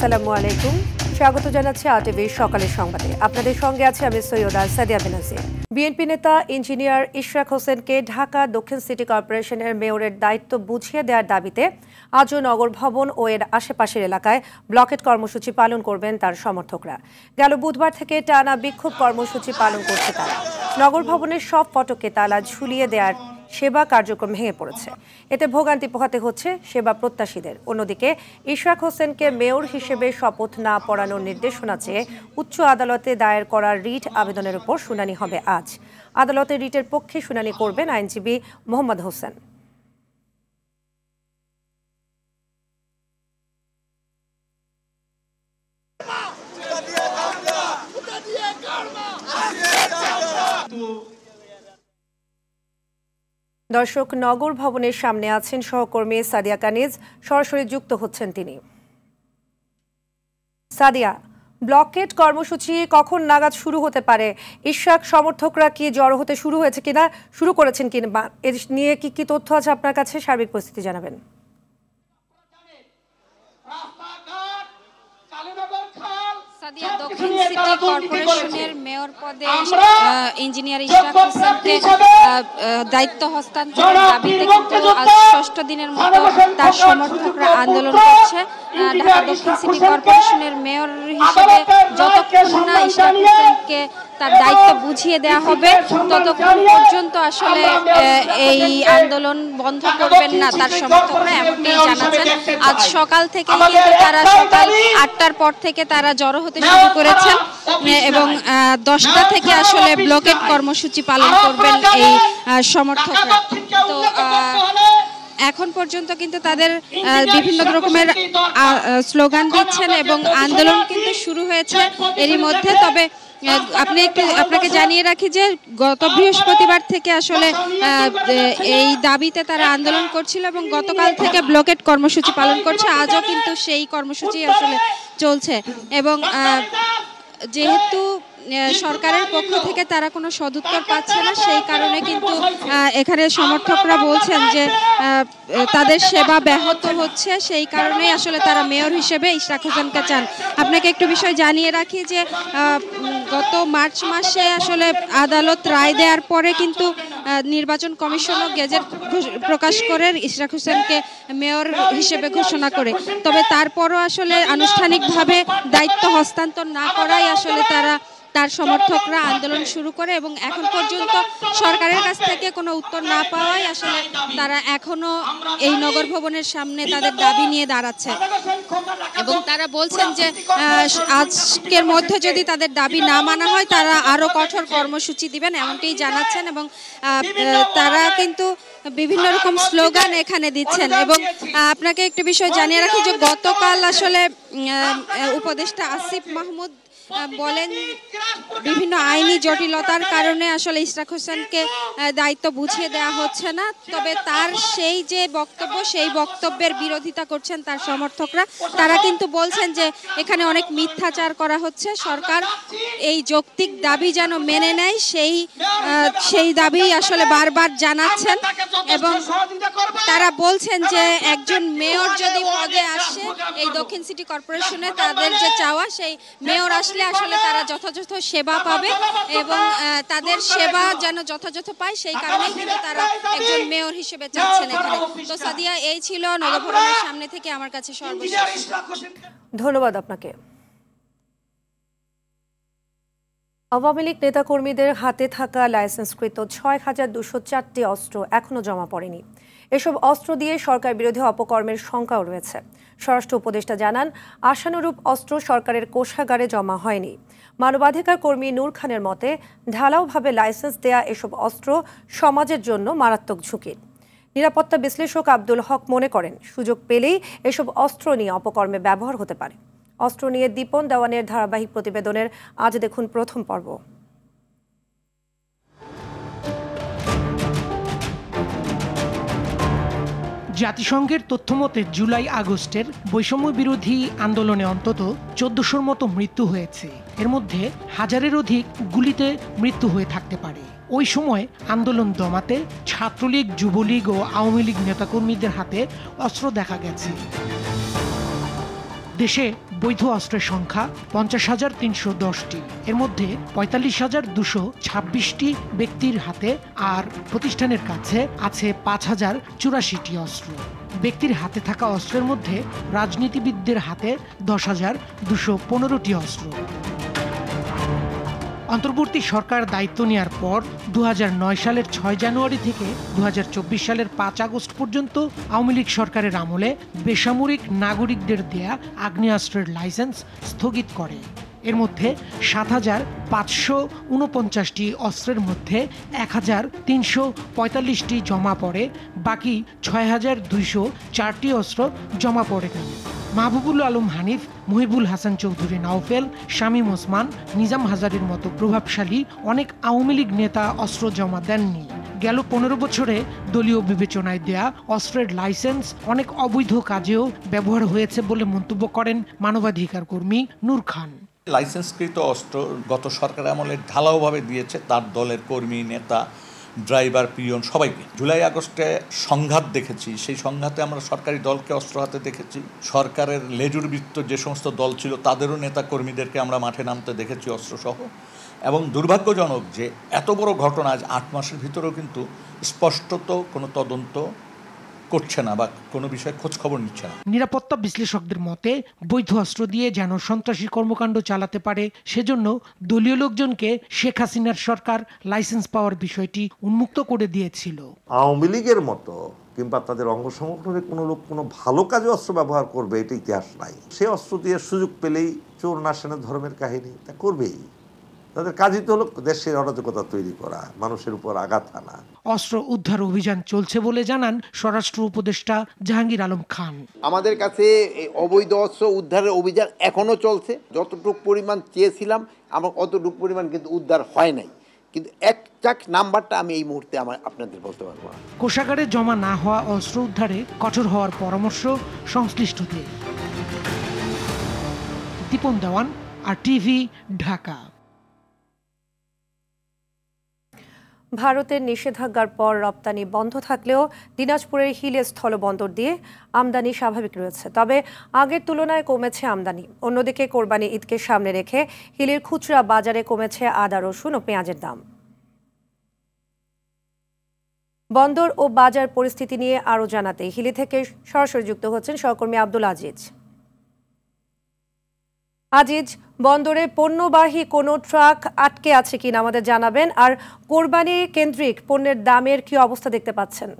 আসসালামু আলাইকুম, স্বাগত জানাচ্ছি আরটিভির সকালের সংবাদে। আপনাদের সঙ্গে আছে আমি সৈয়দা সাদিয়া বেনাজির। বিএনপি নেতা ইঞ্জিনিয়ার ইশরাক হোসেনকে ঢাকা দক্ষিণ সিটি কর্পোরেশনের মেয়রের দায়িত্ব বুঝিয়ে দেওয়ার দাবিতে আজও নগর ভবন ও এর আশেপাশের এলাকায় ব্লকেট কর্মসূচি পালন করবেন তার সমর্থকরা। গেল বুধবার থেকে টানা বিক্ষোভ কর্মসূচি পালন করছে তারা। নগর ভবনের সব ফটকে তালা ঝুলিয়ে দেওয়ার সেবা কার্যক্রম ভেঙে পড়েছে। এতে ভোগান্তি পোহাতে হচ্ছে সেবা প্রত্যাশীদের। অন্যদিকে ইশরাক হোসেনকে মেয়র হিসেবে শপথ না পড়ানোর নির্দেশনা চেয়ে উচ্চ আদালতে দায়ের করা রিট আবেদনের উপর শুনানি হবে আজ। আদালতে রিটের পক্ষে শুনানি করবেন আইনজীবী মোহাম্মদ হোসেন। দর্শক, নগর ভবনের সামনে আছেন সহকর্মী সাদিয়া কানিজ, সরাসরি যুক্ত হচ্ছেন তিনি। সাদিয়া, ব্লকেট কর্মসূচি কখন নাগাদ শুরু হতে পারে? ইশরাক সমর্থকরা কি জড়ো হতে শুরু করেছেন কিনা এ নিয়ে কি তথ্য আছে আপনার কাছে? সার্বিক পরিস্থিতি জানাবেন। দক্ষিণ সিটি কর্পোরেশনের মেয়র পদে ইঞ্জিনিয়ার ইশরাক হোসেনকে দায়িত্ব হস্তান্তরের দাবিতে কিন্তু আজ ষষ্ঠ দিনের মতো তার সমর্থকরা আন্দোলন করছে। ঢাকা দক্ষিণ সিটি কর্পোরেশনের মেয়র হিসেবে যতক্ষণ না ইশরাক হোসেনকে তার দায়িত্ব বুঝিয়ে দেওয়া হবে ততক্ষণ পর্যন্ত আসলে এই আন্দোলন বন্ধ করবেন না তার সমর্থকরা, এমনটি জানাচ্ছেন। আজ সকাল থেকে কিন্তু তারা সকাল 8টার পর থেকে তারা জড়ো হতে শুরু করেছেন এবং 10টা থেকে আসলে ব্লকেট কর্মসূচি পালন করবেন এই সমর্থকরা। তো এখন পর্যন্ত কিন্তু তাদের বিভিন্ন রকমের স্লোগান দিচ্ছেন এবং আন্দোলন কিন্তু শুরু হয়েছে এরই মধ্যে। তবে আপনাকে জানিয়ে রাখি যে গত বৃহস্পতিবার থেকে আসলে এই দাবিতে তারা আন্দোলন করছিল এবং গতকাল থেকে ব্লকেট কর্মসূচি পালন করছে। আজও কিন্তু সেই কর্মসূচি আসলে চলছে এবং যেহেতু সরকারের পক্ষ থেকে তারা কোনো সদুত্তর পাচ্ছে না, সেই কারণে কিন্তু এখানে সমর্থকরা বলছেন যে তাদের সেবা ব্যাহত হচ্ছে, সেই কারণেই আসলে তারা মেয়র হিসেবে ইশরাক হোসেনকে চান। আপনাকে একটু বিষয় জানিয়ে রাখি যে গত মার্চ মাসে আসলে আদালত রায় দেওয়ার পরে কিন্তু নির্বাচন কমিশনও গেজেট প্রকাশ করে ইশরাক হোসেনকে মেয়র হিসেবে ঘোষণা করে। তবে তারপরও আসলে আনুষ্ঠানিকভাবে দায়িত্ব হস্তান্তর না করাই আসলে তার সমর্থকরা আন্দোলন শুরু করে এবং এখন পর্যন্ত সরকারের কাছ থেকে কোনো উত্তর না পাওয়ায় আসলে তারা এখনো এই নগর ভবনের সামনে তাদের দাবি নিয়ে দাঁড়াচ্ছে এবং তারা বলছেন যে আজকের মধ্যে যদি তাদের দাবি না মানা হয় তারা আরো কঠোর কর্মসূচি দিবেন, এমনটাই জানাচ্ছেন এবং তারা কিন্তু বিভিন্ন রকম স্লোগান এখানে দিচ্ছেন। এবং আপনাকে একটি বিষয় জানিয়ে রাখি যে গতকাল আসলে উপদেষ্টা আসিফ মাহমুদ বলেন বিভিন্ন আইনি জটিলতার কারণে আসলে ইশরাক হোসেনকে দায়িত্ব বুঝিয়ে দেওয়া হচ্ছে না। তবে তার সেই যে বক্তব্য, সেই বক্তব্যের বিরোধিতা করছেন তার সমর্থকরা। তারা কিন্তু বলছেন যে এখানে অনেক মিথ্যাচার করা হচ্ছে, সরকার এই যৌক্তিক দাবি যেন মেনে নেয় সেই দাবি আসলে বারবার জানাচ্ছেন এবং তারা বলছেন যে একজন মেয়র যদি পদে আসে এই দক্ষিণ সিটি কর্পোরেশনে, তাদের যে চাওয়া সেই মেয়র আসলে তারা যথাযথ সেবা পাবে এবং তাদের সেবা যেন যথাযথ পায়, সেই কারণেই কিন্তু তারা একজন মেয়র হিসেবে চাচ্ছেন এখানে। তো সাদিয়া, এই ছিল নগর ভবনের সামনে থেকে আমার কাছে সর্বশেষ। ধন্যবাদ আপনাকে। আওয়ামী লীগ নেতাকর্মীদের হাতে থাকা লাইসেন্সকৃত ৬,২০৪টি অস্ত্র এখনও জমা পড়েনি। এসব অস্ত্র দিয়ে সরকার বিরোধী অপকর্মের শঙ্কাও রয়েছে। স্বরাষ্ট্র উপদেষ্টা জানান, আশানুরূপ অস্ত্র সরকারের কোষাগারে জমা হয়নি। মানবাধিকার কর্মী নূর খানের মতে, ঢালাওভাবে লাইসেন্স দেয়া এসব অস্ত্র সমাজের জন্য মারাত্মক ঝুঁকির। নিরাপত্তা বিশ্লেষক আব্দুল হক মনে করেন, সুযোগ পেলেই এসব অস্ত্র নিয়ে অপকর্মে ব্যবহার হতে পারে। অস্ত্র নিয়ে দীপন দেওয়ানের ধারাবাহিক প্রতিবেদনের আজ দেখুন প্রথম পর্ব। জাতিসংঘের তথ্যমতে জুলাই আগস্টের বৈষম্য বিরোধী আন্দোলনে অন্তত ১৪০০র মতো মৃত্যু হয়েছে। এর মধ্যে হাজারের অধিক গুলিতে মৃত্যু হয়ে থাকতে পারে। ওই সময় আন্দোলন দমাতে ছাত্রলীগ, যুবলীগ ও আওয়ামী লীগ নেতাকর্মীদের হাতে অস্ত্র দেখা গেছে। দেশে বৈধ অস্ত্রের সংখ্যা 50,310টি। এর মধ্যে 45,226টি ব্যক্তির হাতে আর প্রতিষ্ঠানের কাছে আছে 5,084টি অস্ত্র। ব্যক্তির হাতে থাকা অস্ত্রের মধ্যে রাজনীতিবিদদের হাতে 10,215টি অস্ত্র। অন্তর্বর্তী সরকার দায়িত্ব নেওয়ার পর 2009 সালের 6 জানুয়ারি থেকে 2024 সালের 5 আগস্ট পর্যন্ত আওয়ামী লীগ সরকারের আমলে বেসামরিক নাগরিকদের দেয়া আগ্নেয়াস্ত্রের লাইসেন্স স্থগিত করে। এর মধ্যে 7,549টি অস্ত্রের মধ্যে 1,345টি জমা পড়ে, বাকি 6,204টি অস্ত্র জমা পড়েনি। মাহবুবুল আলম হানিফ, মহিবুল হাসান চৌধুরী নাওফেল, শামীম ওসমান, নিজাম হাজারীর মতো প্রভাবশালী অনেক আওয়ামী লীগ নেতা অস্ত্র জমা দেননি। গেল 15 বছরে দলীয় বিবেচনায় দেয়া অস্ত্রের লাইসেন্স অনেক অবৈধ কাজেও ব্যবহার হয়েছে বলে মন্তব্য করেন মানবাধিকার কর্মী নূর খান। লাইসেন্সকৃত অস্ত্র গত সরকার আমলে ঢালাওভাবে দিয়েছে তার দলের কর্মী, নেতা, ড্রাইভার, পিয়ন সবাইকে। জুলাই আগস্টে সংঘাত দেখেছি, সেই সংঘাতে আমরা সরকারি দলকে অস্ত্র হাতে দেখেছি। সরকারের লেজুরবৃত্ত যে সমস্ত দল ছিল তাদেরও নেতা কর্মীদেরকে আমরা মাঠে নামতে দেখেছি অস্ত্রসহ। এবং দুর্ভাগ্যজনক যে এত বড় ঘটনা আজ 8 মাসের ভিতরেও কিন্তু স্পষ্টত কোনো তদন্ত করছে না বা কোনো বিষয়ে খোঁজ খবর নিচ্ছে না। নিরাপত্তা বিশ্লেষকদের মতে বৈধ অস্ত্র দিয়ে যেন সন্ত্রাসী কর্মকাণ্ড চালাতে পারে সেজন্য দলীয় লোকজনকে শেখ হাসিনার সরকার লাইসেন্স পাওয়ার বিষয়টি উন্মুক্ত করে দিয়েছিল। আওয়ামী লীগের মতো কিংবা তাদের অঙ্গ সংগঠনের কোনো লোক কোনো ভালো কাজে অস্ত্র ব্যবহার করবে এটা ইতিহাস নাই। সে অস্ত্র দিয়ে সুযোগ পেলেই চোর নাশানের ধর্মের কাহিনী তা করবেই। তাদের কাজই তো হলো দেশের অরাজকতা তৈরি করা, মানুষের উপর আঘাত আনা। অস্ত্র উদ্ধার অভিযান চলছে বলে জানান স্বরাষ্ট্র উপদেষ্টা জাহাঙ্গীর আলম খান। আমাদের কাছে অবৈধ অস্ত্র উদ্ধারের অভিযান এখনো চলছে। যতটুকু পরিমাণ চেয়েছিলাম আমার অতটুকু পরিমাণ কিন্তু উদ্ধার হয় নাই, কিন্তু একজাক্ট নাম্বারটা আমি এই মুহূর্তে আপনাদের বলতে পারবো না। কোষাগারে জমা না হওয়া অস্ত্র উদ্ধারে কঠোর হওয়ার পরামর্শ সংশ্লিষ্টদের। দীপন দেওয়ান, RTV, ঢাকা। ভারতের নিষেধাজ্ঞার পর রপ্তানি বন্ধ থাকলেও দিনাজপুরের হিলি স্থলবন্দর দিয়ে আমদানি স্বাভাবিক রয়েছে, তবে আগের তুলনায় কমেছে আমদানি। অন্যদিকে কোরবানি ঈদকে সামনে রেখে হিলির খুচরা বাজারে কমেছে আদা, রসুন ও পেঁয়াজের দাম। বন্দর ও বাজার পরিস্থিতি নিয়ে আরও জানাতে হিলি থেকে সরাসরি যুক্ত হচ্ছেন সহকর্মী আব্দুল আজিজ। আজিজ, বন্দরে পণ্যবাহী কোনো ট্রাক আটকে আছে কিনা আমাদের জানাবেন, আর কোরবানি কেন্দ্রিক পণ্যের দামের কি অবস্থা দেখতে পাচ্ছেন?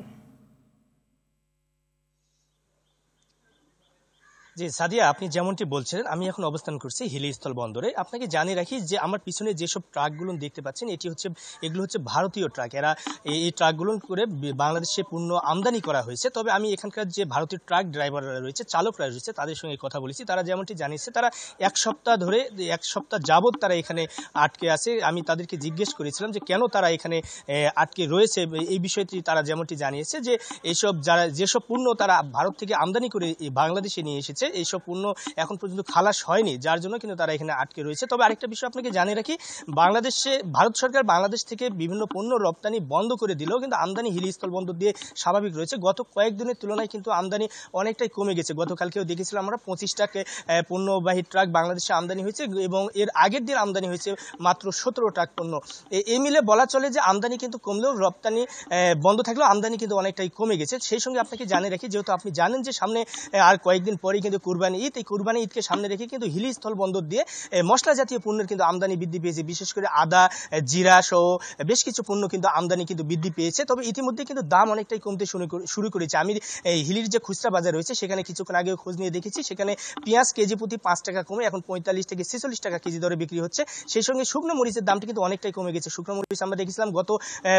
জি সাদিয়া, আপনি যেমনটি বলছিলেন আমি এখন অবস্থান করছি হিলি স্থল বন্দরে। আপনাকে জানিয়ে রাখি যে আমার পিছনে যেসব ট্রাকগুলো দেখতে পাচ্ছেন এগুলো হচ্ছে ভারতীয় ট্রাক। এরা এই ট্রাকগুলো করে বাংলাদেশে পণ্য আমদানি করা হয়েছে। তবে আমি এখানকার যে ভারতীয় ট্রাক ড্রাইভাররা রয়েছে, চালকরা রয়েছে, তাদের সঙ্গে কথা বলেছি। তারা যেমনটি জানিয়েছে তারা এক সপ্তাহ যাবৎ তারা এখানে আটকে আছে। আমি তাদেরকে জিজ্ঞেস করেছিলাম যে কেন তারা এখানে আটকে রয়েছে। এই বিষয়টি তারা যেমনটি জানিয়েছে যে যেসব পণ্য তারা ভারত থেকে আমদানি করে বাংলাদেশে নিয়ে এসেছে এইসব পণ্য এখন পর্যন্ত খালাস হয়নি, যার জন্য কিন্তু তারা এখানে আটকে রয়েছে। তবে আরেকটা বিষয় আপনাকে জানিয়ে রাখি, ভারত সরকার বাংলাদেশ থেকে বিভিন্ন পণ্য রপ্তানি বন্ধ করে দিলেও কিন্তু আমদানি হিলি স্থল বন্দর দিয়ে স্বাভাবিক রয়েছে। গত কয়েকদিনের তুলনায় কিন্তু আমদানি অনেকটাই কমে গেছে। গতকালকেও দেখেছিলাম আমরা 25টা পণ্যবাহী ট্রাক বাংলাদেশে আমদানি হয়েছে এবং এর আগের দিন আমদানি হয়েছে মাত্র 17 ট্রাক পণ্য। এই মিলে বলা চলে যে আমদানি কিন্তু কমলেও রপ্তানি বন্ধ থাকলেও আমদানি কিন্তু অনেকটাই কমে গেছে। সেই সঙ্গে আপনাকে জানিয়ে রাখি, যেহেতু আপনি জানেন যে সামনে আর কয়েকদিন পরেই কিন্তু কুরবানি ঈদ, এই কুরবানি ঈদকে সামনে রেখে কিন্তু হিলি স্থল বন্দর দিয়ে মশলা জাতীয় পণ্যের কিন্তু আমদানি বৃদ্ধি পেয়েছে। বিশেষ করে আদা, জিরা সহ বেশ কিছু পণ্য কিন্তু আমদানি কিন্তু বৃদ্ধি পেয়েছে। তবে ইতিমধ্যে কিন্তু দাম অনেকটাই কমতে শুরু করেছে। আমি হিলির যে খুচরা বাজার রয়েছে সেখানে কিছুক্ষণ আগেও খোঁজ নিয়ে দেখেছি, সেখানে পেঁয়াজ কেজি প্রতি 5 টাকা কমে এখন 45 থেকে 46 টাকা কেজি দরে বিক্রি হচ্ছে। সেই সঙ্গে শুকনো মরিচের দামটি কিন্তু অনেকটাই কমে গেছে। শুকনো মরিচ আমরা দেখেছিলাম গত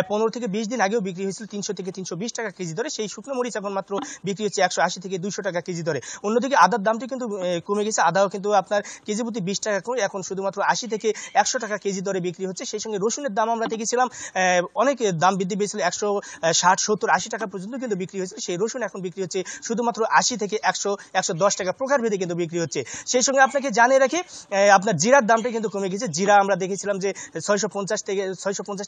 15 থেকে 20 দিন আগেও বিক্রি হয়েছিল 300 থেকে 320 টাকা কেজি দরে, সেই শুকনো মরিচ এখন মাত্র বিক্রি হচ্ছে 180 থেকে 200 টাকা কেজি দরে। অন্যদিকে আদার দামটি কিন্তু কমে গেছে। আদাও কিন্তু আপনার কেজি প্রতি 20 টাকা কমে এখন শুধুমাত্র 80 থেকে 100 টাকা কেজি দরে বিক্রি হচ্ছে। সেই সঙ্গে রসুনের দাম আমরা দেখেছিলাম অনেক দাম বৃদ্ধি পেয়েছিল, 160, 70, 80 টাকা পর্যন্ত কিন্তু বিক্রি হয়েছিল। সেই রসুন এখন বিক্রি হচ্ছে শুধুমাত্র 80 থেকে 100, 110 টাকা প্রকারভেদে কিন্তু বিক্রি হচ্ছে। সেই সঙ্গে আপনাকে জানিয়ে রাখি আপনার জিরার দামটা কিন্তু কমে গেছে। জিরা আমরা দেখেছিলাম যে 650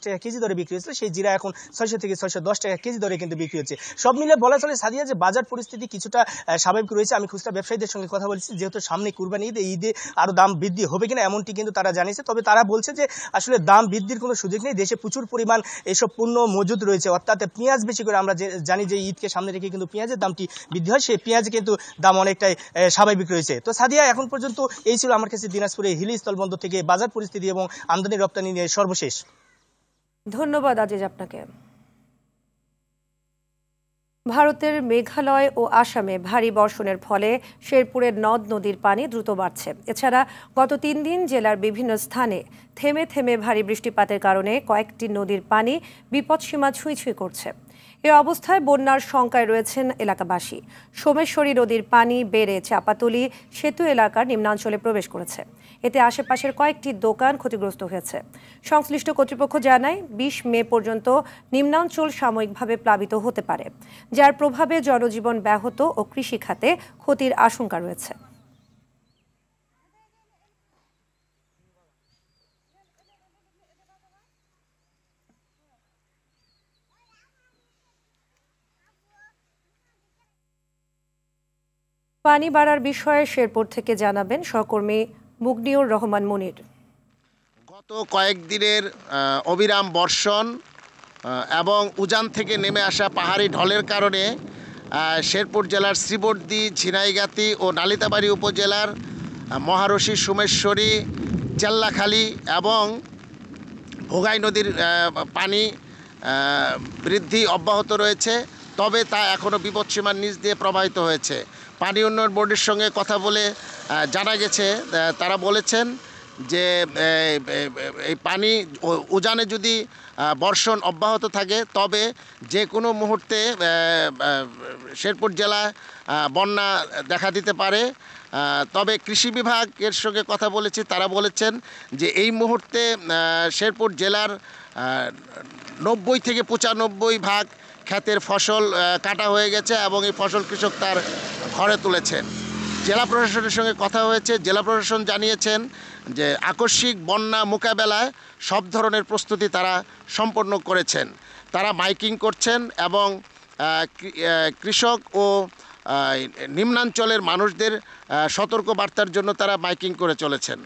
টাকা কেজি দরে বিক্রি হয়েছিল, সেই জিরা এখন 600 থেকে 610 টাকা কেজি দরে কিন্তু বিক্রি হচ্ছে। সব মিলে বলা চলে সাদিয়া যে বাজার পরিস্থিতি কিছুটা স্বাভাবিক রয়েছে। আমি খুচরা ব্যবসায়ীদের সঙ্গে কথা বলেছি, যেহেতু সামনে কুরবানি ঈদ, এই ঈদে আরও দাম বৃদ্ধি হবে কিনা এমনটি কিন্তু তারা জানিয়েছে। তবে তারা বলছে যে আসলে দাম বৃদ্ধির কোনো সুযোগ নেই, দেশে প্রচুর পরিমাণ এসব পণ্য মজুদ রয়েছে। অর্থাৎ পেঁয়াজ বেশি করে, আমরা জানি যে ঈদকে সামনে রেখে কিন্তু পেঁয়াজের দামটি বৃদ্ধি হয়, সেই পেঁয়াজ কিন্তু দাম অনেকটাই স্বাভাবিক রয়েছে। তো সাদিয়া, এখন পর্যন্ত এই ছিল আমার কাছে দিনাজপুরে হিলি স্থলবন্দর থেকে বাজার পরিস্থিতি এবং আমদানি রপ্তানি নিয়ে সর্বশেষ। ধন্যবাদ আজিজ আপনাকে। ভারতের মেঘালয় ও আসামে ভারী বর্ষণের ফলে শেরপুরের নদ নদীর পানি দ্রুত বাড়ছে। এছাড়া গত 3 দিন জেলার বিভিন্ন স্থানে থেমে থেমে ভারী বৃষ্টিপাতের কারণে কয়েকটি নদীর পানি বিপদসীমা ছুঁই ছুঁই করছে। এ অবস্থায় বন্যার শঙ্কায় রয়েছেন এলাকাবাসী। সোমেশ্বরী নদীর পানি বেড়ে চাপাতলি সেতু এলাকার নিম্নাঞ্চলে প্রবেশ করেছে। এতে আশেপাশের কয়েকটি দোকান ক্ষতিগ্রস্ত হয়েছে। সংশ্লিষ্ট কর্তৃপক্ষ জানায় 20 মে পর্যন্ত নিম্নাঞ্চল সাময়িকভাবে প্লাবিত হতে পারে, যার প্রভাবে জনজীবন ব্যাহত ও কৃষিখাতে ক্ষতির আশঙ্কা রয়েছে। পানি বাড়ার বিষয়ে শেরপুর থেকে জানাবেন সহকর্মী মুগনিউর রহমান মুনির। গত কয়েকদিনের অবিরাম বর্ষণ এবং উজান থেকে নেমে আসা পাহাড়ি ঢলের কারণে শেরপুর জেলার শ্রীবর্দী, ঝিনাইগাতি ও নালিতাবাড়ি উপজেলার মহারশী, সোমেশ্বরী, চেল্লাখালী এবং ভোগাই নদীর পানি বৃদ্ধি অব্যাহত রয়েছে। তবে তা এখনও বিপদসীমার নিচ দিয়ে প্রবাহিত হয়েছে। পানি উন্নয়ন বোর্ডের সঙ্গে কথা বলে জানা গেছে, তারা বলেছেন যে এই পানি উজানে যদি বর্ষণ অব্যাহত থাকে তবে যে কোনো মুহূর্তে শেরপুর জেলায় বন্যা দেখা দিতে পারে। তবে কৃষি বিভাগের সঙ্গে কথা বলেছি, তারা বলেছেন যে এই মুহূর্তে শেরপুর জেলার 90 থেকে 95% ক্ষেতের ফসল কাটা হয়ে গেছে এবং এই ফসল কৃষক তার ঘরে তুলেছেন। জেলা প্রশাসনের সঙ্গে কথা হয়েছে, জেলা প্রশাসন জানিয়েছেন যে আকস্মিক বন্যা মোকাবেলায় সব ধরনের প্রস্তুতি তারা সম্পন্ন করেছেন। তারা মাইকিং করছেন এবং কৃষক ও নিম্নাঞ্চলের মানুষদের সতর্ক বার্তার জন্য তারা মাইকিং করে চলেছেন।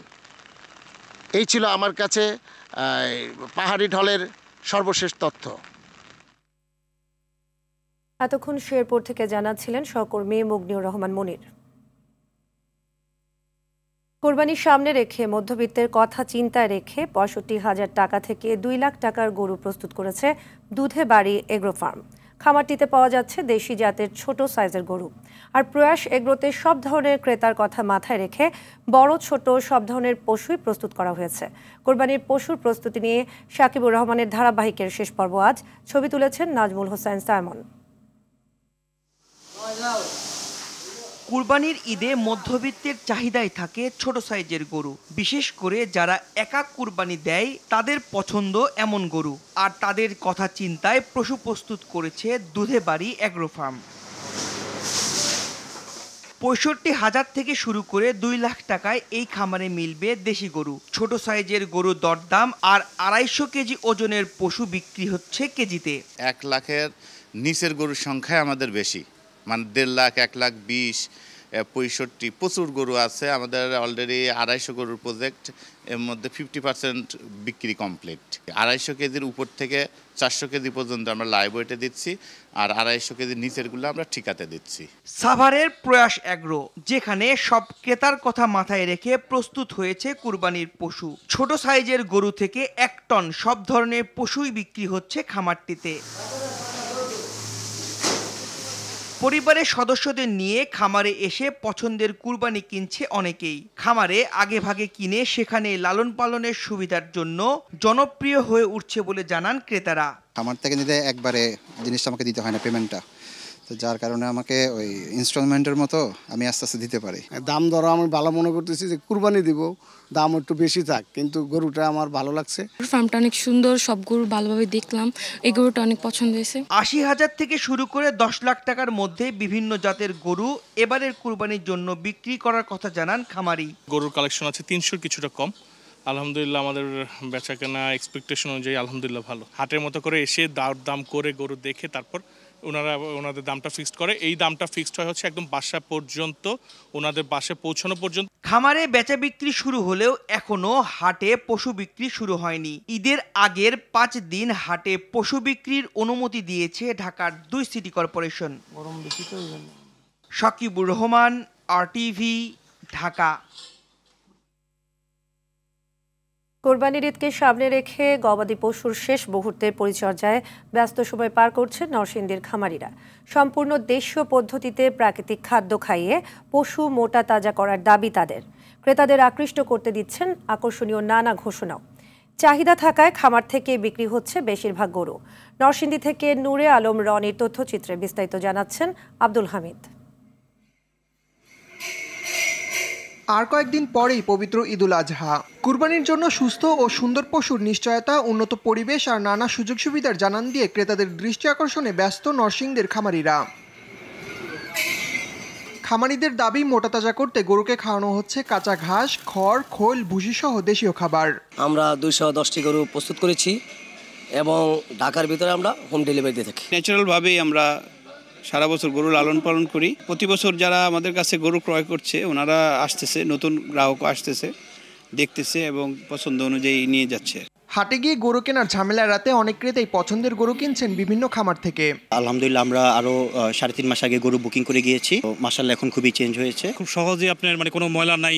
এই ছিল আমার কাছে পাহাড়ি ঢলের সর্বশেষ তথ্য। এতক্ষণ শেরপুর থেকে জানাচ্ছিলেন সহকর্মী মুগনিউর রহমান মুনির। কোরবানির সামনে রেখে মধ্যবিত্তের কথা চিন্তায় রেখে 65,000 টাকা থেকে 2 লাখ টাকার গরু প্রস্তুত করেছে দুধে বাড়ি এগ্রো ফার্ম। খামারটিতে পাওয়া যাচ্ছে দেশি জাতের ছোট সাইজের গরু। আর প্রয়াস এগ্রোতে সব ধরনের ক্রেতার কথা মাথায় রেখে বড় ছোট সব ধরনের পশুই প্রস্তুত করা হয়েছে। কোরবানির পশুর প্রস্তুতি নিয়ে সাকিবুর রহমানের ধারাবাহিকের শেষ পর্ব আজ। ছবি তুলেছেন নাজমুল হোসেন সাইমন। কুরবানির ঈদে মধ্যবিত্তের চাহিদায় থাকে ছোট সাইজের গরু, বিশেষ করে যারা একা কুরবানি দেয় তাদের পছন্দ এমন গরু। আর তাদের কথা চিন্তায় পশু প্রস্তুত করেছে দুধে বাড়ি এগ্রো ফার্ম। 65,000 থেকে শুরু করে 2 লাখ টাকায় এই খামারে মিলবে দেশি গরু। ছোট সাইজের গরু দরদাম আর 250 কেজি ওজনের পশু বিক্রি হচ্ছে কেজিতে। 1 লাখের নিচের গরুর সংখ্যা আমাদের বেশি, মানে 1.5 লাখ, 1,20,000, 65 প্রচুর গরু আছে আমাদের। অলরেডি 250 গরুর প্রজেক্ট, এর মধ্যে 50% বিক্রি কমপ্লিট। 250 কেজির উপর থেকে 400 কেজি পর্যন্ত আমরা লাইভ ওয়েটে দিচ্ছি, আর 250 কেজির নিচেরগুলো আমরা ঠিকাতে দিচ্ছি। সাভারের প্রয়াস এগ্রো, যেখানে সব ক্রেতার কথা মাথায় রেখে প্রস্তুত হয়েছে কুরবানির পশু। ছোট সাইজের গরু থেকে 1 টন সব ধরনের পশুই বিক্রি হচ্ছে খামারটিতে। পরিবারের সদস্যদের নিয়ে খামারে এসে পছন্দের কুরবানি কিনছে অনেকেই। খামারে আগে ভাগে কিনে সেখানে লালন পালনের সুবিধার জন্য জনপ্রিয় হয়ে উঠছে বলে জানান ক্রেতারা। খামার থেকে নিতে একবারে জিনিসটা আমাকে দিতে হয় না পেমেন্টটা, তো যার কারণে আমাকে ওই ইনস্টলমেন্টের মতো আমি আস্তে আস্তে দিতে পারি। দাম দর আমি ভালো মনে করতেছি যে কুরবানি দিব, দাম একটু বেশি থাক, কিন্তু গরুটা আমার ভালো লাগছে। ফার্মটা অনেক সুন্দর, সব গরু ভালোভাবে দেখলাম, এই গরুটা অনেক পছন্দ হয়েছে। 80,000 থেকে শুরু করে 10 লাখ টাকার মধ্যে বিভিন্ন জাতের গরু এবারের কুরবানির জন্য বিক্রি করার কথা জানান খামারি। গরুর কালেকশন আছে 300 কিছুটা কম। আলহামদুলিল্লাহ আমাদের বেচা কেনা এক্সপেকটেশন অনুযায়ী আলহামদুলিল্লাহ ভালো। হাটের মতো করে এসে দাম করে গরু দেখে তারপর ওনাদের দামটা ফিক্সড করে। এই দামটা ফিক্সড হয় হচ্ছে একদম বাসা পর্যন্ত, ওনাদের বাসায় পৌঁছানো পর্যন্ত। খামারে বেচা বিক্রি শুরু হলেও এখনো হাটে পশু বিক্রি শুরু হয়নি। ঈদের আগের 5 দিন হাটে পশু বিক্রির অনুমতি দিয়েছে ঢাকার 2 city corporation. Sakibur Rahman, RTV, Dhaka. কোরবানির ঈদকে সামনে রেখে গবাদি পশুর শেষ মুহূর্তের পরিচর্যায় ব্যস্ত সময় পার করছেন নরসিংদীর খামারিরা। সম্পূর্ণ দেশীয় পদ্ধতিতে প্রাকৃতিক খাদ্য খাইয়ে পশু মোটা তাজা করার দাবি তাদের। ক্রেতাদের আকৃষ্ট করতে দিচ্ছেন আকর্ষণীয় নানা ঘোষণাও। চাহিদা থাকায় খামার থেকে বিক্রি হচ্ছে বেশিরভাগ গরু। নরসিংদী থেকে নূরে আলম রনির তথ্যচিত্রে বিস্তারিত জানাচ্ছেন আব্দুল হামিদ। আর কয়েকদিন পরেই পবিত্র ঈদুল আজহা। কুরবানির জন্য সুস্থ ও সুন্দর পশুর নিশ্চয়তা, উন্নত পরিবেশ আর নানা সুযোগ সুবিধার জানান দিয়ে ক্রেতাদের দৃষ্টি আকর্ষণে ব্যস্ত নরসিংদীর খামারিরা। খামারিদের দাবি মোটা তাজা করতে গরুকে খাওয়ানো হচ্ছে কাঁচা ঘাস, খড়, খোল, ভুসি সহ দেশীয় খাবার। আমরা 210টি গরু প্রস্তুত করেছি এবং ঢাকার ভিতরে আমরা হোম ডেলিভারি দিয়ে থাকি। ন্যাচারালভাবেই আমরা সারা বছর গরু লালন পালন করি। প্রতি বছর যারা আমাদের কাছে গরু ক্রয় করছে ওনারা আসতেছে, নতুন গ্রাহকও আসতেছে, দেখতেছে এবং পছন্দ অনুযায়ী নিয়ে যাচ্ছে। হাটে গিয়ে গরু কেনার ঝামেলা এড়াতে অনেক ক্রেতাই পছন্দের গরু কিনছেন বিভিন্ন খামার থেকে। আলহামদুলিল্লাহ আমরা আরো 3.5 মাস আগে গরু বুকিং করে গিয়েছি। মাশাআল্লাহ এখন খুবই চেঞ্জ হয়েছে। খুব সহজে আপনার কোনো ময়লা নাই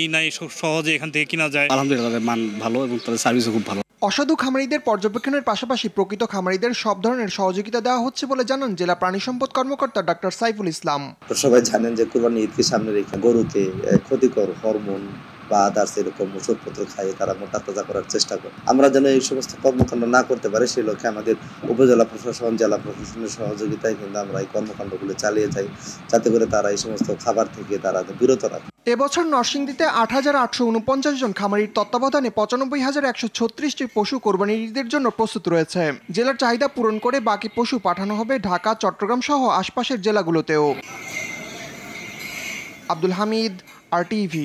সহজে এখান থেকে কেনা যায়। আলহামদুলিল্লাহ তাদের মান ভালো এবং তাদের সার্ভিসও খুব ভালো। অসাধু খামারিদের পর্যবেক্ষণের পাশাপাশি প্রকৃত খামারিদের সব ধরনের সহযোগিতা দেওয়া হচ্ছে বলে জানান জেলা প্রাণী সম্পদ কর্মকর্তা ডাক্তার সাইফুল ইসলাম। সবাই জানেন যে কুরবানি ঈদকে সামনে রেখে গরুকে ক্ষতিকর হরমোন বা আদার্স এরকম ওষুধপত্র খাইয়ে তারা মোটা তাজা করার চেষ্টা করে। আমরা যেন এই সমস্ত কর্মকাণ্ড না করতে পারি সেই লক্ষ্যে আমাদের উপজেলা প্রশাসন, জেলা প্রশাসনের সহযোগিতায় কিন্তু আমরা এই কর্মকাণ্ডগুলো চালিয়ে যাই, যাতে করে তারা এই সমস্ত খাবার থেকে তারা বিরত রাখে। এবছর নরসিংদীতে 8,849 জন খামারির তত্ত্বাবধানে 95,136টি পশু কোরবানির ঈদের জন্য প্রস্তুত রয়েছে। জেলার চাহিদা পূরণ করে বাকি পশু পাঠানো হবে ঢাকা, চট্টগ্রাম সহ আশপাশের জেলাগুলোতেও। আব্দুল হামিদ, RTV।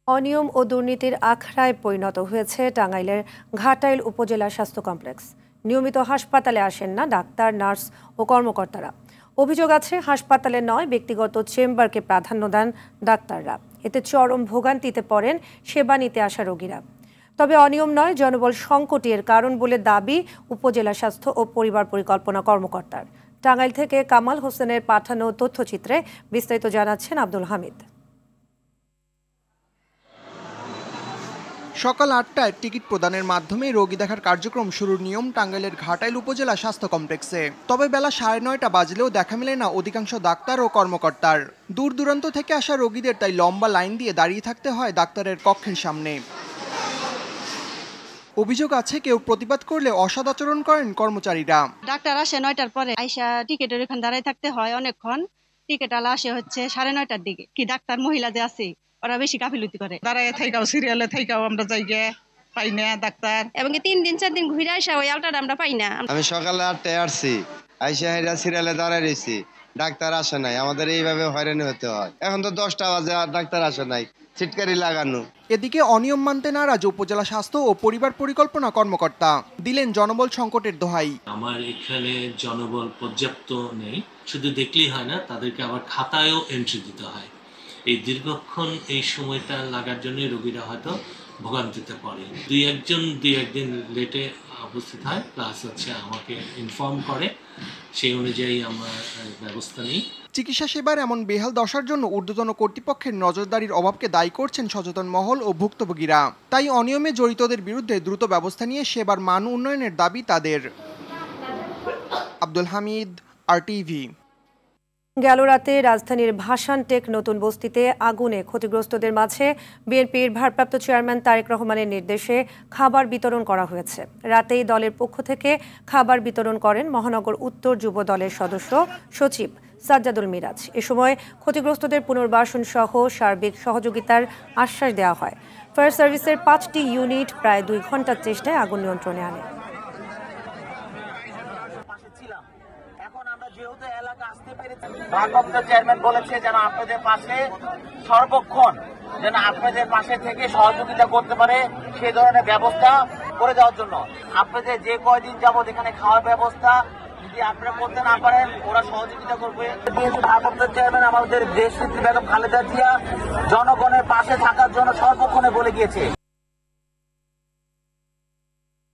অনিয়ম ও দুর্নীতির আখড়ায় পরিণত হয়েছে টাঙ্গাইলের ঘাটাইল উপজেলা স্বাস্থ্য কমপ্লেক্স। নিয়মিত হাসপাতালে আসেন না ডাক্তার, নার্স ও কর্মকর্তারা। অভিযোগ আছে হাসপাতালে নয় ব্যক্তিগত চেম্বারকে প্রাধান্য দেন ডাক্তাররা। এতে চরম ভোগান্তিতে পড়েন সেবা নিতে আসা রোগীরা। তবে অনিয়ম নয়, জনবল সংকটই এর কারণ বলে দাবি উপজেলা স্বাস্থ্য ও পরিবার পরিকল্পনা কর্মকর্তার। টাঙ্গাইল থেকে কামাল হোসেনের পাঠানো তথ্যচিত্রে বিস্তারিত জানাচ্ছেন আব্দুল হামিদ। সকাল 8টায় টিকিট প্রদানের মাধ্যমে রোগী দেখার কার্যক্রম শুরুর নিয়ম টাঙ্গাইলের ঘাটাইল উপজেলা স্বাস্থ্য কমপ্লেক্সে। তবে বেলা 9:30 বাজলেও দেখা মেলে না অধিকাংশ ডাক্তার ও কর্মকর্তার। দূর দূরান্ত থেকে আসা রোগীদের তাই লম্বা লাইন দিয়ে দাঁড়িয়ে থাকতে হয় ডাক্তারের কক্ষের সামনে। অভিযোগ আছে কেউ প্রতিবাদ করলে অসৎ আচরণ করেন কর্মচারীরা। ডাক্তার আসে 9টার পরে, আইসা টিকিটের এখানে দাঁড়ায় থাকতে হয় অনেকক্ষণ। টিকিট আলা আসে হচ্ছে 9:30টার দিকে। কি ডাক্তার মহিলা যে আছে ওরা বেশি গাফিলতি করে, দাঁড়ায় থাইকাও সিরিয়ালে থাইকাও আমরা যাইগে পাই না ডাক্তার, এবং 3 দিন 4 দিন ঘুরে আসা ওই আলটাটা আমরা পাই না। আমি সকালে 8টায় আসছি, আইসা হেরা সিরিয়ালে দাঁড়ায় রয়েছি, ডাক্তার আসে নাই। আমাদের এইভাবে হয়রানি হতে হয়। এখন তো 10টা বাজে আর ডাক্তার আসে নাই, ছিটকারি লাগানো। এদিকে অনিয়ম মানতে নারাজ উপজেলা স্বাস্থ্য ও পরিবার পরিকল্পনা কর্মকর্তা, দিলেন জনবল সংকটের দোহাই। আমার এখানে জনবল পর্যাপ্ত নেই, শুধু দেখলেই হয় না, তাদেরকে আবার খাতায়ও এন্ট্রি দিতে হয়। এই দীর্ঘক্ষণ এই সময়টা লাগার জন্য রোগীরা হয়তো ভোগান্তিতে পড়ে। দুই একদিন লেটে উপস্থিত হয়, প্লাস আমাকে ইনফর্ম করে, সেই অনুযায়ী আমরা ব্যবস্থা নিই। চিকিৎসা সেবার এমন বেহাল দশার জন্য ঊর্ধ্বতন কর্তৃপক্ষের নজরদারির অভাবকে দায়ী করছেন সচেতন মহল ও ভুক্তভোগীরা। তাই অনিয়মে জড়িতদের বিরুদ্ধে দ্রুত ব্যবস্থা নিয়ে সেবার মান উন্নয়নের দাবি তাদের। আব্দুল হামিদ, RTV। গেল রাতে রাজধানীর ভাসানটেক নতুন বস্তিতে আগুনে ক্ষতিগ্রস্তদের মাঝে বিএনপির ভারপ্রাপ্ত চেয়ারম্যান তারেক রহমানের নির্দেশে খাবার বিতরণ করা হয়েছে। রাতেই দলের পক্ষ থেকে খাবার বিতরণ করেন মহানগর উত্তর যুব দলের সদস্য সচিব সাজ্জাদুল মিরাজ। এ সময় ক্ষতিগ্রস্তদের পুনর্বাসন সহ সার্বিক সহযোগিতার আশ্বাস দেওয়া হয়। ফায়ার সার্ভিসের 5টি ইউনিট প্রায় 2 ঘন্টার চেষ্টায় আগুন নিয়ন্ত্রণে আনে। ভারপ্রাপ্ত চেয়ারম্যান বলেছে যেন আপনাদের পাশে সর্বক্ষণ যেন আপনাদের পাশে থেকে সহযোগিতা করতে পারে, সেই ধরনের ব্যবস্থা করে যাওয়ার জন্য। আপনাদের যে কয়দিন যাবত এখানে খাওয়ার ব্যবস্থা যদি আপনারা করতে না পারেন ওরা সহযোগিতা করবে। ভারপ্রাপ্ত চেয়ারম্যান আমাদের দেশ নেত্রী বেগম খালেদা জিয়া জনগণের পাশে থাকার জন্য সর্বক্ষণে বলে গিয়েছে।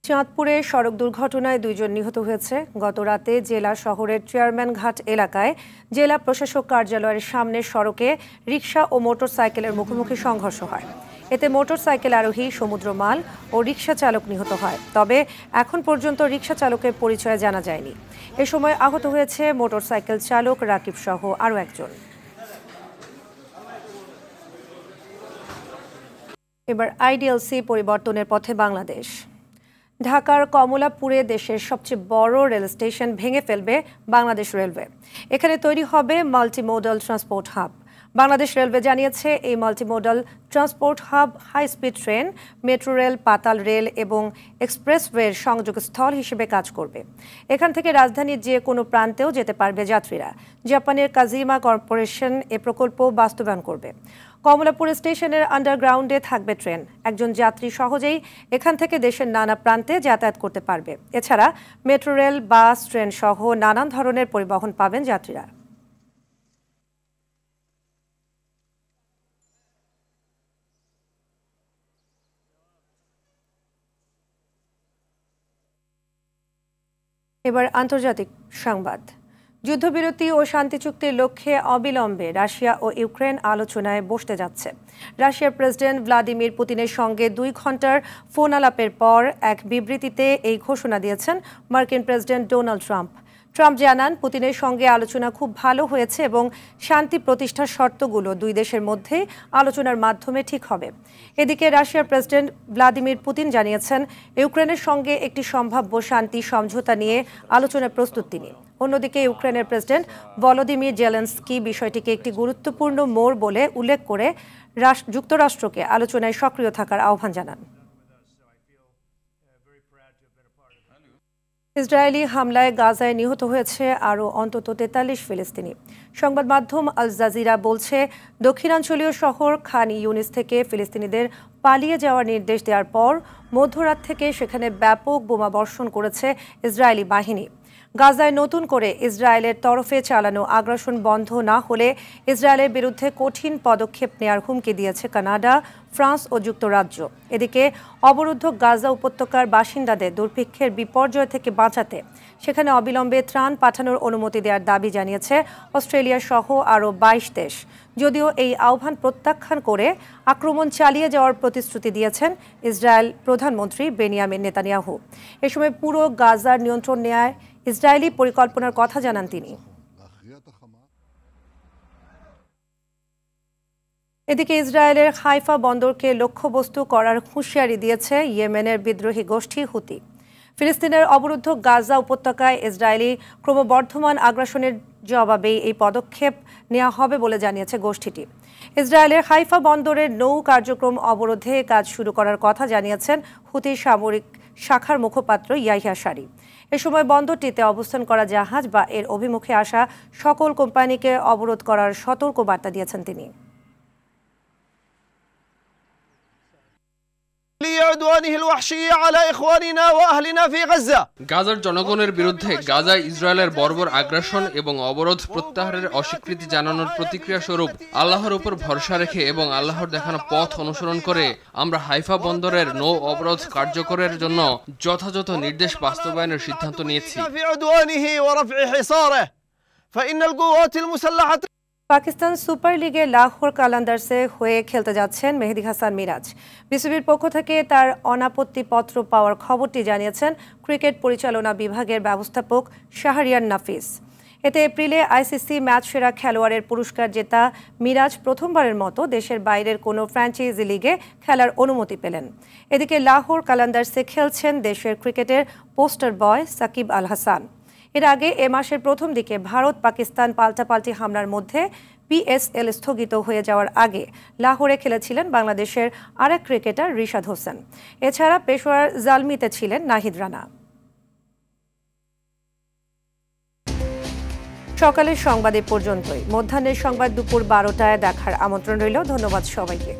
চাঁদপুরে সড়ক দুর্ঘটনায় 2 জন নিহত হয়েছে। গত রাতে জেলা শহরের চেয়ারম্যান ঘাট এলাকায় জেলা প্রশাসক কার্যালয়ের সামনের সড়কে রিকশা ও মোটরসাইকেলের মুখোমুখি সংঘর্ষ হয়। এতে মোটরসাইকেল আরোহী সমুদ্র মাল ও রিকশা চালক নিহত হয়। তবে এখন পর্যন্ত রিকশা চালকের পরিচয় জানা যায়নি। এ সময় আহত হয়েছে মোটরসাইকেল চালক রাকিব সহ আরও একজন। এবার আইডিএলসি পরিবর্তনের পথে বাংলাদেশ। ঢাকার কমলাপুরে দেশের সবচেয়ে বড় রেল স্টেশন ভেঙে ফেলবে বাংলাদেশ রেলওয়ে। এখানে তৈরি হবে multimodal transport hub. Bangladesh railway জানিয়েছে এই multimodal transport hub high speed train, metro rail, পাতাল রেল এবং এক্সপ্রেসওয়ের সংযোগস্থল হিসেবে কাজ করবে। এখান থেকে রাজধানীর যে কোনো প্রান্তেও যেতে পারবে যাত্রীরা। জাপানের কাজিমা কর্পোরেশন এ প্রকল্প বাস্তবায়ন করবে। কমলাপুর স্টেশনের আন্ডারগ্রাউন্ডে থাকবে ট্রেন। একজন যাত্রী সহজেই এখান থেকে দেশের নানা প্রান্তে যাতায়াত করতে পারবে। এছাড়া মেট্রো রেল, বাস, ট্রেন সহ নানান ধরনের পরিবহন পাবেন যাত্রীরা। এবার আন্তর্জাতিক সংবাদ। যুদ্ধবিরতি ও শান্তি চুক্তির লক্ষ্যে অবিলম্বে রাশিয়া ও ইউক্রেন আলোচনায় বসতে যাচ্ছে। রাশিয়ার প্রেসিডেন্ট ভ্লাদিমির পুতিনের সঙ্গে 2 ঘন্টার ফোন আলাপের পর এক বিবৃতিতে এই ঘোষণা দিয়েছেন মার্কিন প্রেসিডেন্ট ডোনাল্ড ট্রাম্প। ট্রাম্প জানান, পুতিনের সঙ্গে আলোচনা খুব ভালো হয়েছে এবং শান্তি প্রতিষ্ঠার শর্তগুলো 2 দেশের মধ্যে আলোচনার মাধ্যমে ঠিক হবে। এদিকে রাশিয়ার প্রেসিডেন্ট ভ্লাদিমির পুতিন জানিয়েছেন, ইউক্রেনের সঙ্গে একটি সম্ভাব্য শান্তি সমঝোতা নিয়ে আলোচনায় প্রস্তুত তিনি। অন্যদিকে ইউক্রেনের প্রেসিডেন্ট ভলোদিমির জেলেনস্কি বিষয়টিকে একটি গুরুত্বপূর্ণ মোড় বলে উল্লেখ করে যুক্তরাষ্ট্রকে আলোচনায় সক্রিয় থাকার আহ্বান জানান। ইসরায়েলি হামলায় গাজায় নিহত হয়েছে আরও অন্তত 43 ফিলিস্তিনি। সংবাদ মাধ্যম আল জাজিরা বলছে, দক্ষিণাঞ্চলীয় শহর খান ইউনিস থেকে ফিলিস্তিনিদের পালিয়ে যাওয়ার নির্দেশ দেওয়ার পর মধ্যরাত থেকে সেখানে ব্যাপক বোমাবর্ষণ করেছে ইসরায়েলি বাহিনী। গাজায় নতুন করে ইসরায়েলের তরফে চালানো আগ্রাসন বন্ধ না হলে ইসরায়েলের বিরুদ্ধে কঠিন পদক্ষেপ নেওয়ার হুমকি দিয়েছে কানাডা, ফ্রান্স ও যুক্তরাজ্য। এদিকে অবরুদ্ধ গাজা উপত্যকার বাসিন্দাদের দুর্ভিক্ষের বিপর্যয় থেকে বাঁচাতে সেখানে অবিলম্বে ত্রাণ পাঠানোর অনুমতি দেওয়ার দাবি জানিয়েছে অস্ট্রেলিয়া সহ আরও 22 দেশ। যদিও এই আহ্বান প্রত্যাখ্যান করে আক্রমণ চালিয়ে যাওয়ার প্রতিশ্রুতি দিয়েছেন ইসরায়েল প্রধানমন্ত্রী বেনিয়ামিন নেতানিয়াহু। এ সময় পুরো গাজার নিয়ন্ত্রণ নেয়ার ইসরায়েলি পরিকল্পনার কথা জানান তিনি। এদিকে ইসরায়েলের হাইফা বন্দরকে লক্ষ্যবস্তু করার হুঁশিয়ারি দিয়েছে ইয়েমেনের বিদ্রোহী গোষ্ঠী হুতি। ফিলিস্তিনের অবরুদ্ধ গাজা উপত্যকায় ইসরায়েলি ক্রমবর্ধমান আগ্রাসনের জবাবেই এই পদক্ষেপ নেওয়া হবে বলে জানিয়েছে গোষ্ঠীটি। ইসরায়েলের হাইফা বন্দরের নৌ কার্যক্রম অবরোধে কাজ শুরু করার কথা জানিয়েছেন হুতির সামরিক শাখার মুখপাত্র ইয়াহিয়া সারি। এ সময় বন্দরটিতে অবস্থান করা জাহাজ বা এর অভিমুখে আসা সকল কোম্পানিকে অবরোধ করার সতর্ক বার্তা দিয়েছেন তিনি। গাজার জনগণের বিরুদ্ধে গাজায় ইসরায়েলের বর্বর আগ্রাসন এবং অবরোধ প্রত্যাহারের অস্বীকৃতি জানানোর প্রতিক্রিয়া স্বরূপ আল্লাহর উপর ভরসা রেখে এবং আল্লাহর দেখানো পথ অনুসরণ করে আমরা হাইফা বন্দরের নৌ অবরোধ কার্যকরের জন্য যথাযথ নির্দেশ বাস্তবায়নের সিদ্ধান্ত নিয়েছি। পাকিস্তান সুপার লিগে লাহোর কালান্দার্সে হয়ে খেলতে যাচ্ছেন মেহেদী হাসান মিরাজ। বিসিবির পক্ষ থেকে তার অনাপত্তিপত্র পাওয়ার খবরটি জানিয়েছেন ক্রিকেট পরিচালনা বিভাগের ব্যবস্থাপক শাহরিয়ার নাফিস। এতে এপ্রিলে আইসিসি ম্যাচ সেরা খেলোয়াড়ের পুরস্কার জেতা মিরাজ প্রথমবারের মতো দেশের বাইরের কোনো ফ্র্যাঞ্চাইজি লিগে খেলার অনুমতি পেলেন। এদিকে লাহোর কালান্দার্সে খেলছেন দেশের ক্রিকেটের পোস্টার বয় সাকিব আল হাসান। এর আগে এ মাসের প্রথম দিকে ভারত পাকিস্তান পাল্টাপাল্টি হামলার মধ্যে পিএসএল স্থগিত হয়ে যাওয়ার আগে লাহোরে খেলেছিলেন বাংলাদেশের আরেক ক্রিকেটার রিশাদ হোসেন। এছাড়া পেশোয়ার জালমিতে ছিলেন নাহিদ রানা। সকালের সংবাদ এ পর্যন্তই। মধ্যাহ্নের সংবাদ দুপুর 12টায় দেখার আমন্ত্রণ রইল। ধন্যবাদ সবাইকে।